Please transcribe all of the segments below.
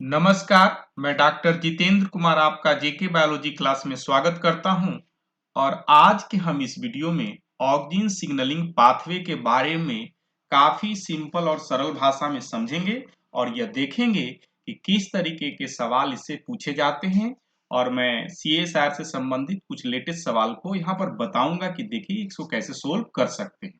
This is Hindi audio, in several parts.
नमस्कार, मैं डॉक्टर जितेंद्र कुमार आपका जेके बायोलॉजी क्लास में स्वागत करता हूं और आज के हम इस वीडियो में ऑक्सिन सिग्नलिंग पाथवे के बारे में काफी सिंपल और सरल भाषा में समझेंगे और यह देखेंगे कि किस तरीके के सवाल इससे पूछे जाते हैं और मैं सीएसआर से संबंधित कुछ लेटेस्ट सवाल को यहाँ पर बताऊंगा कि देखिए इसको कैसे सोल्व कर सकते हैं।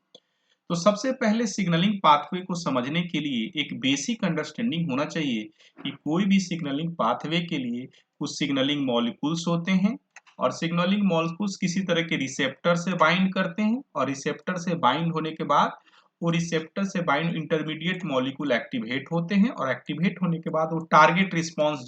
तो सबसे पहले सिग्नलिंग पाथवे को समझने के लिए एक बेसिक अंडरस्टैंडिंग होना चाहिए कि कोई भी सिग्नलिंग पाथवे के लिए कुछ सिग्नलिंग मॉलिक्यूल्स होते हैं और सिग्नलिंग मॉलिक्यूल्स किसी तरह के रिसेप्टर से बाइंड करते हैं और रिसेप्टर से बाइंड होने के बाद वो रिसेप्टर से बाइंड इंटरमीडिएट मॉलिक्यूल एक्टिवेट होते हैं और एक्टिवेट होने के बाद वो टारगेट रिस्पॉन्स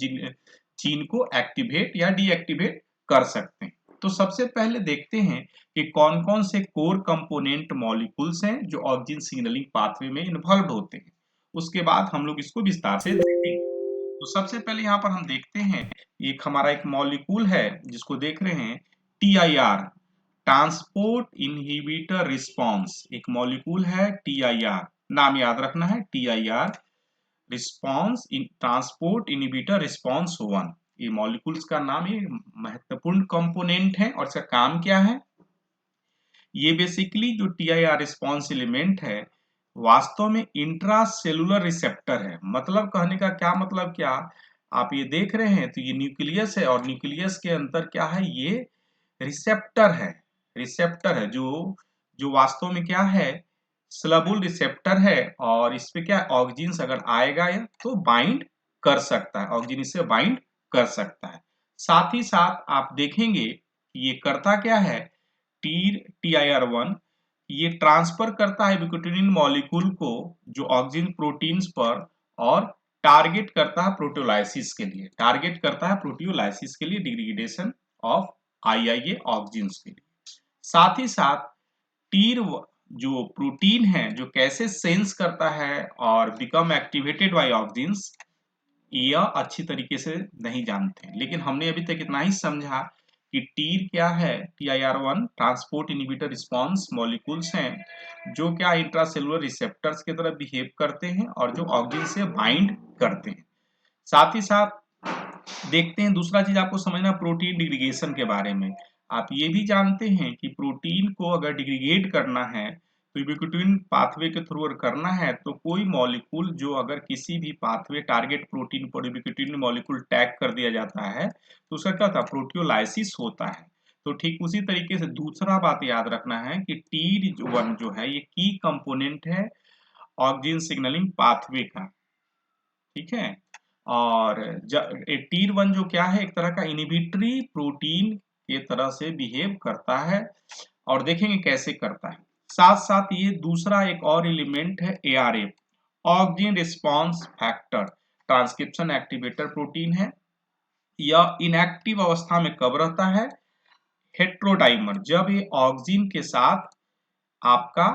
जीन को एक्टिवेट या डीएक्टिवेट कर सकते हैं। तो सबसे पहले देखते हैं कि कौन-कौन से कोर कंपोनेंट मॉलिक्यूल्स हैं जो ऑक्सिन सिग्नलिंग पाथवे में इन्वॉल्व होते हैं। उसके बाद हम लोग इसको विस्तार से देखेंगे। तो सबसे पहले यहाँ पर हम देखते हैं एक हमारा एक मॉलिक्यूल है जिसको देख रहे हैं TIR, ट्रांसपोर्ट इनहिबिटर रिस्पॉन्स। एक मॉलिक्यूल है TIR, नाम याद रखना है TIR response in transport inhibitor response 1। ये मॉलिक्यूल्स का नाम, ये महत्वपूर्ण कंपोनेंट है और इसका काम क्या है। ये बेसिकली जो TIR रिस्पॉन्स एलिमेंट है वास्तव में इंट्रासेलुलर रिसेप्टर है। मतलब कहने का क्या मतलब क्या, आप ये देख रहे हैं तो ये न्यूक्लियस है और न्यूक्लियस के अंदर क्या है, ये रिसेप्टर है। रिसेप्टर है जो जो वास्तव में क्या है, स्लबुल रिसेप्टर है और इस पे क्या ऑक्सिन अगर आएगा या तो बाइंड कर सकता है, ऑक्सिन इससे बाइंड कर सकता है। साथ ही साथ आप देखेंगे कि ये करता क्या है, TIR1 ये ट्रांसफर करता है यूबिक्विटिनिन मॉलिक्यूल को जो ऑक्सिन प्रोटीन्स पर और टारगेट करता है प्रोटियोलाइसिस के लिए, टारगेट करता है प्रोटियोलाइसिस के लिए डिग्रेडेशन ऑफ आईआईए ऑक्सिन्स के लिए। साथ ही साथ टीर जो प्रोटीन है जो कैसे सेंस करता है और बिकम एक्टिवेटेड बाय ऑक्सिन्स, यह अच्छी तरीके से नहीं जानते हैं, लेकिन हमने अभी तक इतना ही समझा कि टीर क्या है, TIR1 transport inhibitor response molecules हैं जो क्या इंट्रासेलुलर रिसेप्टर्स की तरह बिहेव करते हैं और जो ऑक्सिन से बाइंड करते हैं। साथ ही साथ देखते हैं दूसरा चीज आपको समझना प्रोटीन डिग्रीगेशन के बारे में। आप ये भी जानते हैं कि प्रोटीन को अगर डिग्रीगेट करना है तो यूबिक्विटिन पाथवे के थ्रू अगर करना है तो कोई मॉलिक्यूल जो अगर किसी भी पाथवे टारगेट प्रोटीन पर यूबिक्विटिन मॉलिक्यूल टैग कर दिया जाता है तो उसका क्या होता है, प्रोटियोलाइसिस होता है। तो ठीक उसी तरीके से दूसरा बात याद रखना है कि TIR1 जो है ये की कंपोनेंट है ऑक्सिन सिग्नलिंग पाथवे का, ठीक है। और TIR1 जो क्या है, एक तरह का इनहिबिटरी प्रोटीन के तरह से बिहेव करता है और देखेंगे कैसे करता है। साथ साथ ये दूसरा एक और एलिमेंट है ARF, auxin response factor, transcription activator protein है। यह इनएक्टिव अवस्था में कब रहता है, हेट्रोडाइमर, जब ये ऑक्सिन के साथ आपका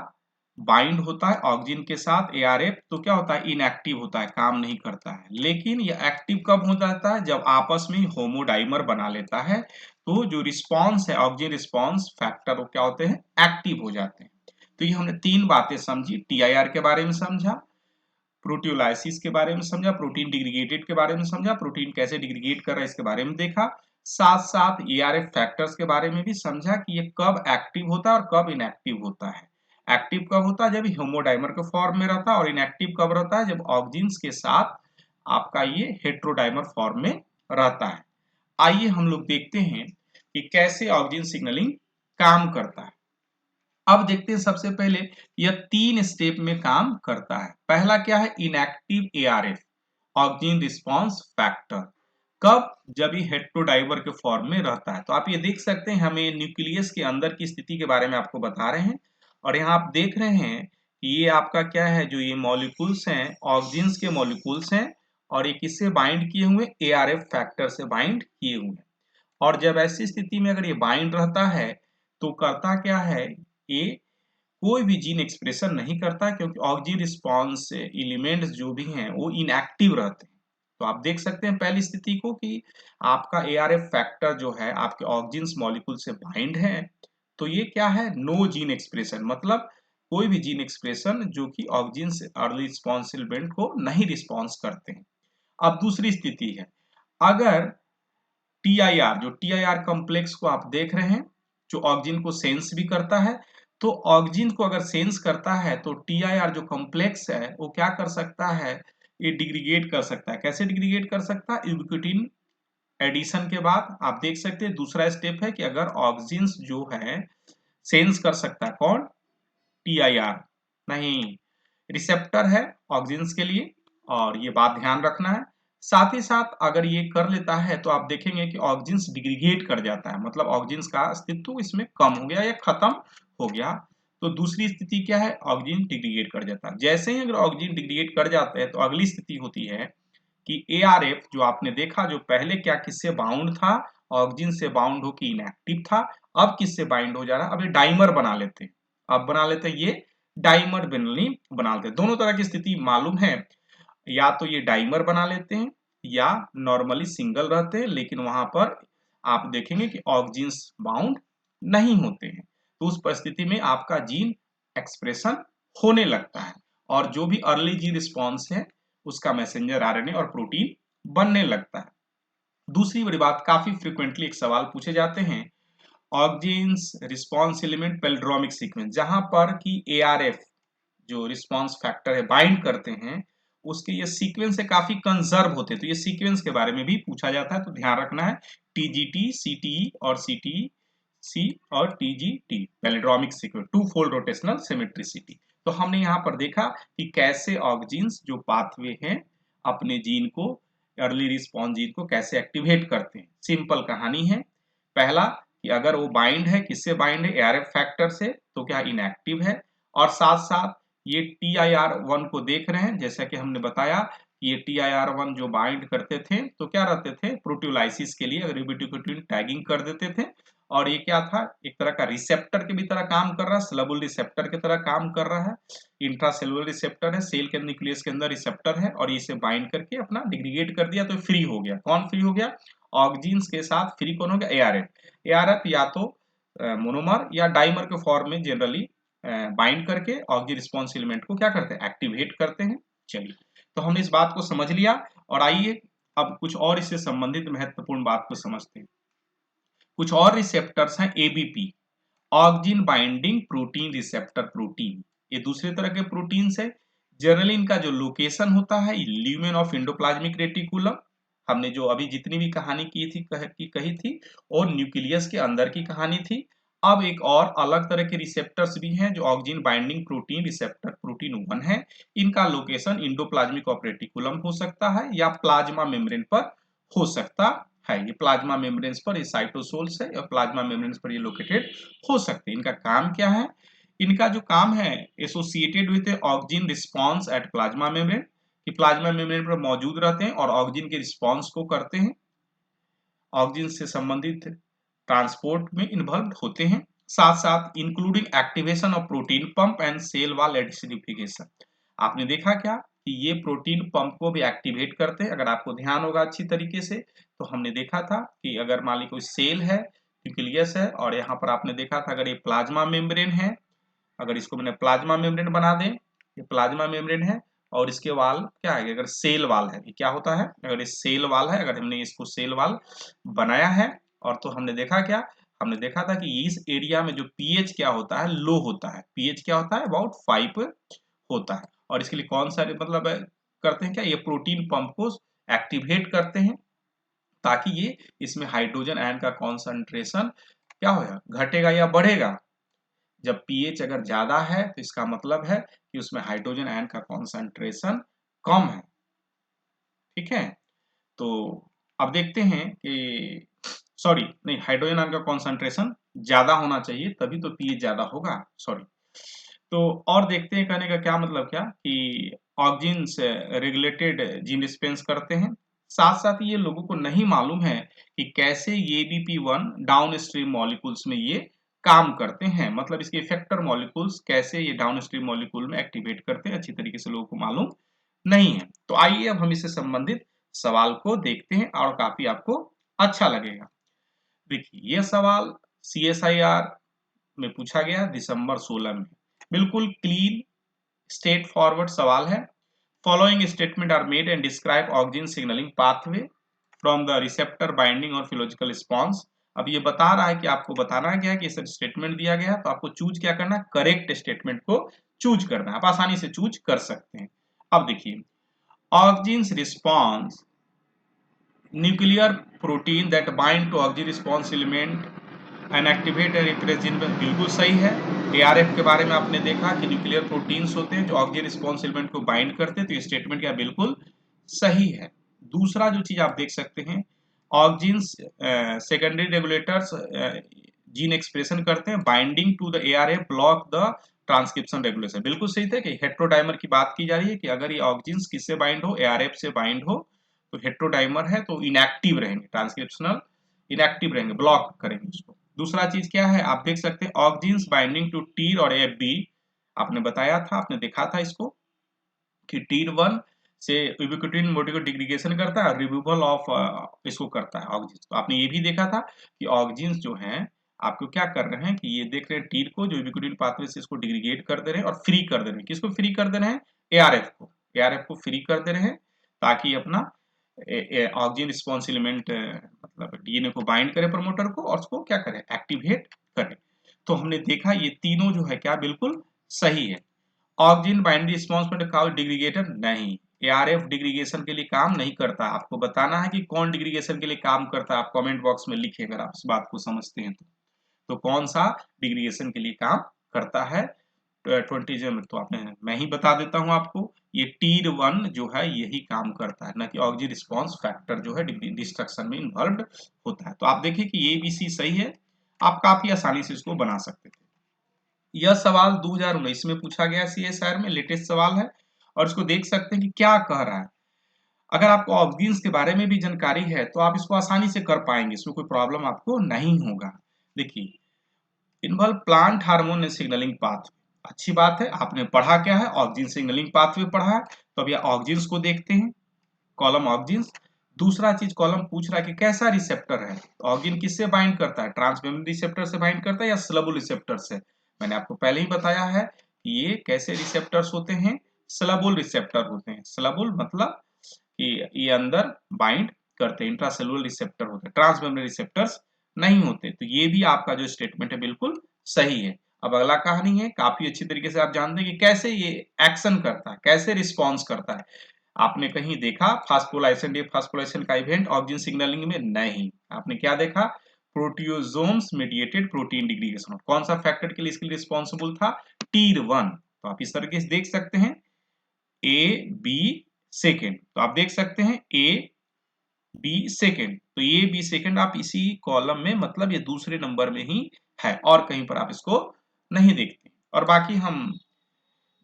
बाइंड होता है ऑक्सिन के साथ ARF तो क्या होता है, इनएक्टिव होता है, काम नहीं करता है। लेकिन ये एक्टिव कब हो जाता है, जब आपस में होमोडाइमर बना लेता है तो जो रिस्पॉन्स है ऑक्सिन रिस्पॉन्स फैक्टर वो क्या होते हैं, एक्टिव हो जाते हैं। तो ये हमने तीन बातें समझी, TIR के बारे में समझा, प्रोटियोलाइसिस के बारे में समझा, प्रोटीन डिग्रीगेटेड के बारे में समझा, प्रोटीन कैसे डिग्रीगेट कर रहा है इसके बारे में देखा। साथ साथ ARF फैक्टर्स के बारे में भी समझा कि ये कब एक्टिव होता है और कब इनएक्टिव होता है। एक्टिव कब होता है, जब होमोडाइमर के फॉर्म में रहता है और इनएक्टिव कब रहता है, जब ऑक्सिन्स के साथ आपका ये हेट्रोडाइमर फॉर्म में रहता है। आइए हम लोग देखते हैं कि कैसे ऑक्सिन सिग्नलिंग काम करता है। अब देखते हैं सबसे पहले यह तीन स्टेप में काम करता है। पहला क्या है, inactive ARF auxin response factor, कब, जब ये हेट्रोडाइमर के फॉर्म में रहता है। तो आप ये देख सकते हैं हमें न्यूक्लियस के अंदर की स्थिति के बारे में आपको बता रहे हैं और यहाँ आप देख रहे हैं कि ये आपका क्या है, जो ये मॉलिक्यूल्स हैं ऑक्सिन्स के मॉलिक्यूल्स हैं और ये किससे बाइंड किए हुए, ARF फैक्टर से बाइंड किए हुए। और जब ऐसी स्थिति में अगर ये बाइंड रहता है तो करता क्या है, ये कोई भी जीन एक्सप्रेशन नहीं करता क्योंकि ऑक्सिन रिस्पॉन्स एलिमेंट्स जो भी हैं वो इनएक्टिव रहते हैं। तो आप देख सकते हैं पहली स्थिति को कि आपका ARF फैक्टर जो है आपके ऑक्सिन मॉलिक्यूल से बाइंड है तो ये क्या है, नो जीन एक्सप्रेशन, मतलब कोई भी जीन एक्सप्रेशन जो कि ऑक्सिन अर्ली रिस्पॉन्स एलिमेंट को नहीं रिस्पॉन्स करते हैं। अब दूसरी स्थिति है, अगर TIR, जो TIR कॉम्प्लेक्स को आप देख रहे हैं, जो ऑक्सिन को सेंस भी करता है, तो ऑक्सिन को अगर सेंस करता है तो TIR जो कॉम्प्लेक्स है वो क्या कर सकता है, ये डिग्रीगेट कर सकता है। कैसे डिग्रीगेट कर सकता है? यूबिक्विटिन एडिशन के बाद आप देख सकते हैं दूसरा स्टेप है कि अगर ऑक्सिन जो है सेंस कर सकता है, कौन? TIR नहीं, रिसेप्टर है ऑक्सिन के लिए, और ये बात ध्यान रखना है। साथ ही साथ अगर ये कर लेता है तो आप देखेंगे कि ऑक्सिन डिग्रीगेट कर जाता है, मतलब ऑक्सिन का अस्तित्व इसमें कम हो गया या खत्म हो गया। तो दूसरी स्थिति क्या है? ऑक्सिन डिग्रीगेट कर जाता है। जैसे ही अगर ऑक्सिन डिग्रीगेट कर जाता है तो अगली स्थिति होती है कि ARF, जो आपने देखा, जो पहले क्या किससे बाउंड था, ऑक्सिन से बाउंड होकर इनएक्टिव था, अब किससे बाइंड हो जा रहा है, अब ये डाइमर बना लेते हैं। अब बना लेते हैं ये डाइमर बिनली बना लेते हैं। दोनों तरह की स्थिति मालूम है, या तो ये डाइमर बना लेते हैं या नॉर्मली सिंगल रहते हैं, लेकिन वहां पर आप देखेंगे कि ऑक्सिन्स बाउंड नहीं होते हैं। तो उस परिस्थिति में आपका जीन एक्सप्रेशन होने लगता है और जो भी अर्ली जीन रिस्पॉन्स है उसका मैसेंजर RNA और प्रोटीन बनने लगता है। दूसरी बड़ी बात, काफी फ्रिक्वेंटली एक सवाल पूछे जाते हैं, ऑक्सिन्स रिस्पॉन्स एलिमेंट पेल्ड्रोमिक सीक्वेंस, जहां पर कि ARF जो रिस्पॉन्स फैक्टर है बाइंड करते हैं, उसके ये सीक्वेंस से काफी कंजर्व होते हैं। तो ये सीक्वेंस के बारे में भी पूछा जाता है, तो ध्यान रखना है। TGT, CTE और CTE C और TGT palindromic sequence, two fold rotational symmetricity. तो हमने यहाँ पर देखा कि कैसे ऑक्सिन्स जो पाथवे हैं अपने जीन को, अर्ली रिस्पॉन्स जीन को कैसे एक्टिवेट करते हैं। सिंपल कहानी है। पहला कि अगर वो बाइंड है, किससे बाइंड है? ARF फैक्टर से, तो क्या इनएक्टिव है। और साथ साथ ये TIR1 को देख रहे हैं, जैसा कि हमने बताया कि ये TIR1 जो बाइंड करते थे तो क्या रहते थे? प्रोटियोलाइसिस के लिए यूबिक्विटिन टैगिंग कर देते थे। और ये क्या था? एक तरह का रिसेप्टर के भी तरह काम कर रहा है, स्लबुल रिसेप्टर की तरह काम कर रहा है। इंट्रासेलुलर रिसेप्टर है, सेल के न्यूक्लियस के अंदर रिसेप्टर है, और इसे बाइंड करके अपना डिग्रीगेट कर दिया तो फ्री हो गया। कौन फ्री हो गया? ऑक्सिन्स के साथ फ्री कौन हो गया? ARF। ARF या तो मोनोमर या डाइमर के फॉर्म में जनरली बाइंड करके ऑक्सिन रिस्पॉन्स एलिमेंट को क्या करते हैं? एक्टिवेट करते हैं। चलिए, तो हमने इस बात को समझ लिया और आइए अब कुछ और इससे संबंधित महत्वपूर्ण बात को समझते हैं। कुछ और रिसेप्टर्स हैं ABP, auxin binding protein receptor protein. ये दूसरे तरह के प्रोटीन है। जनरली इनका जो लोकेशन होता है ल्यूमेन ऑफ एंडोप्लाज्मिक रेटिकुलम, हमने जो अभी जितनी भी कहानी की थी कही थी, और न्यूक्लियस के अंदर की कहानी थी। अब एक और अलग तरह के रिसेप्टर्स भी हैं जो auxin binding protein receptor protein 1 है। इनका लोकेशन एंडोप्लाज्मिक ऑफ रेटिकुलम हो सकता है या प्लाज्मा मेम्ब्रेन पर हो सकता है। ये प्लाज्मा मेम्ब्रेन्स पर, ये साइटोसोल्स है और प्लाज्मा मेम्ब्रेन्स पर ये लोकेटेड हो सकते हैं। इनका काम क्या है? इनका जो काम है, associated with auxin response at plasma membrane, कि प्लाज्मा मेम्ब्रेन पर मौजूद रहते हैं और ऑक्सिन के रिस्पॉन्स को करते हैं, ऑक्सिन से संबंधित ट्रांसपोर्ट में इन्वॉल्व होते हैं। साथ साथ including activation of protein pump and cell wall acidification. आपने देखा क्या कि ये प्रोटीन पंप को भी एक्टिवेट करते हैं? अगर आपको ध्यान होगा अच्छी तरीके से, तो हमने देखा था कि अगर मान ली कोई सेल है, न्यूक्लियस है, और यहाँ पर आपने देखा था अगर ये प्लाज्मा मेम्ब्रेन है, अगर इसको मैंने प्लाज्मा मेम्ब्रेन बना दें, ये प्लाज्मा मेम्ब्रेन है, और इसके वाल क्या है? अगर सेल वाल है, ये क्या होता है? अगर ये सेल वाल है, अगर हमने इसको सेल वाल बनाया है, और तो हमने देखा क्या? हमने देखा था कि इस एरिया में जो पीएच क्या होता है? लो होता है। पीएच क्या होता है? अबाउट 5 होता है। और इसके लिए कौन सा मतलब करते हैं क्या? ये प्रोटीन पंप को एक्टिवेट करते हैं ताकि ये इसमें हाइड्रोजन आयन का कॉन्सेंट्रेशन क्या होगा? घटेगा या बढ़ेगा। जब पीएच अगर ज्यादा है तो इसका मतलब है कि उसमें हाइड्रोजन आयन का कॉन्सेंट्रेशन कम है। ठीक है, तो अब देखते हैं कि सॉरी नहीं, हाइड्रोजन आयन का कॉन्सेंट्रेशन ज्यादा होना चाहिए तभी तो पीएच ज्यादा होगा। सॉरी। तो और देखते हैं, कहने का क्या मतलब क्या कि ऑक्सिन से रेगुलेटेड जीन रिस्पॉन्स करते हैं। साथ साथ ये लोगों को नहीं मालूम है कि कैसे ये ABP1 डाउनस्ट्रीम मॉलिक्यूल्स में ये काम करते हैं, मतलब इसके इफेक्टर मॉलिक्यूल्स कैसे ये डाउनस्ट्रीम मॉलिक्यूल में एक्टिवेट करते हैं, अच्छी तरीके से लोगों को मालूम नहीं है। तो आइए अब हम इससे संबंधित सवाल को देखते हैं और काफी आपको अच्छा लगेगा। देखिए, यह सवाल CSIR में पूछा गया दिसंबर 16 में। बिल्कुल क्लीन स्ट्रेट फॉरवर्ड सवाल है। Following statement are made and describe auxin signalling pathway from the receptor binding और फिलोलॉजिकल रिस्पांस। अब ये बता रहा है कि आपको बताना क्या है कि सर स्टेटमेंट दिया गया है, तो आपको चूज क्या करना है, करेक्ट स्टेटमेंट को चूज करना है। आप आसानी से चूज कर सकते हैं। अब देखिए, auxin response nuclear protein that bind to auxin response element and activate represent, बिल्कुल सही है। एआरएफ के बारे में आपने देखा कि न्यूक्लियर प्रोटीन्स होते हैं जो ऑक्सिन रिस्पांस एलिमेंट को बाइंड करते हैं, तो ये स्टेटमेंट क्या बिल्कुल सही है। दूसरा जो चीज आप देख सकते हैं, auxin secondary regulators gene expression करते हैं, binding to the ARF block the transcription regulation, बिल्कुल सही थे कि हेट्रोडाइमर की बात की जा रही है कि अगर ये ऑक्सिन किससे बाइंड हो, एआरएफ से बाइंड हो, तो हेट्रोडाइमर है तो इनएक्टिव रहेंगे, ट्रांसक्रिप्शनल इनएक्टिव रहेंगे, ब्लॉक करेंगे उसको। दूसरा चीज क्या है, आप देख सकते हैं ऑक्सिन बाइंडिंग टू टीर और एफबी, आपने बताया था, आपने देखा था इसको कि TIR1 से यूबिक्विटिन मोटिव डिग्रीगेशन करता है, रिमूवल ऑफ इसको करता है ऑक्सिन। तो आपने ये भी देखा था कि ऑक्सिन जो हैं आपको क्या कर रहे हैं कि ये देख रहे हैं टीर को जो यूबिक्विटिन पाथवे से इसको डिग्रीगेट कर दे रहे हैं और फ्री कर दे रहे हैं। किसको फ्री कर दे रहे हैं, एआरएफ को, एआरएफ को फ्री कर दे रहे हैं ताकि अपना ऑक्सिन रिस्पांस एलिमेंट मतलब डीएनए को बाइंड करे प्रमोटर को और उसको क्या करे, एक्टिवेट करे। तो हमने देखा ये तीनों जो है क्या बिल्कुल सही है। ऑक्सिन बाइंडिंग रिस्पांस में कहा डिग्रीगेटर नहीं, एआरएफ डिग्रीगेशन के लिए काम नहीं करता। आपको बताना है कि कौन डिग्रीगेशन के लिए काम करता है, आप कमेंट बॉक्स में लिखिए अगर आप इस बात को समझते हैं तो कौन सा डिग्रीगेशन के लिए काम करता है। 20 में तो आपने, मैं ही बता देता हूं आपको, ये TIR1 जो है यही काम करता है, ना कि ऑक्सिन रिस्पांस फैक्टर जो है डिस्ट्रक्शन में इन्वॉल्व होता है। तो आप देखिए कि ये ABC सही है, आप काफी आसानी से इसको बना सकते थे। यह सवाल 2019 में पूछा गया CSIR में, लेटेस्ट सवाल है और इसको देख सकते हैं कि क्या कह रहा है। अगर आपको ऑक्सिन्स के बारे में भी जानकारी है तो आप इसको आसानी से कर पाएंगे, इसमें कोई प्रॉब्लम आपको नहीं होगा। देखिए, involve plant hormone signalling path, अच्छी बात है, आपने पढ़ा क्या है, ऑक्सिन सिग्नलिंग पाथवे पढ़ा है। तो अब यह ऑक्सिन्स को देखते हैं, कॉलम ऑक्सिन्स। दूसरा चीज कॉलम पूछ रहा है कि कैसा रिसेप्टर है, तो ऑक्सिन किससे बाइंड करता है, ट्रांसमेम्ब्रेन रिसेप्टर से बाइंड करता है या स्लबुल रिसेप्टर से। मैंने आपको पहले ही बताया है कि ये कैसे रिसेप्टर्स होते हैं, स्लबुल रिसेप्टर होते हैं। स्लबुल मतलब कि ये अंदर बाइंड करते हैं, इंट्रासेलुलर रिसेप्टर होते हैं, ट्रांसमेम्ब्रेन रिसेप्टर्स नहीं होते। तो ये भी आपका जो स्टेटमेंट है बिल्कुल सही है। अब अगला कहानी है, काफी अच्छी तरीके से आप जानते हैं कि कैसे ये एक्शन करता है, कैसे रिस्पॉन्स करता है। आपने कहीं देखा फास्फोलाइसेशन डिफास्फोलाइसेशन का इवेंट ऑक्सिन सिग्नलिंग में, नहीं। आपने क्या देखा, प्रोटियोसोम्स मीडिएटेड प्रोटीन डिग्रीगेशन, कौन सा फैक्टर के लिए इसके लिए रिस्पॉन्सिबल था, TIR1। तो आप इस तरीके से देख सकते हैं A B सेकेंड, तो आप देख सकते हैं A B सेकेंड, तो A B सेकेंड आप इसी कॉलम में, मतलब ये दूसरे नंबर में ही है और कहीं पर आप इसको नहीं देखते। और बाकी हम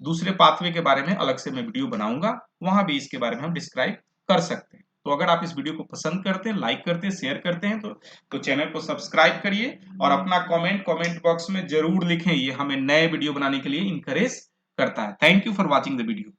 दूसरे पाथवे के बारे में अलग से मैं वीडियो बनाऊंगा, वहां भी इसके बारे में हम डिस्क्राइब कर सकते हैं। तो अगर आप इस वीडियो को पसंद करते हैं, लाइक करते हैं, शेयर करते हैं तो चैनल को सब्सक्राइब करिए और अपना कमेंट बॉक्स में जरूर लिखें, ये हमें नए वीडियो बनाने के लिए इनकरेज करता है। Thank you for watching the video.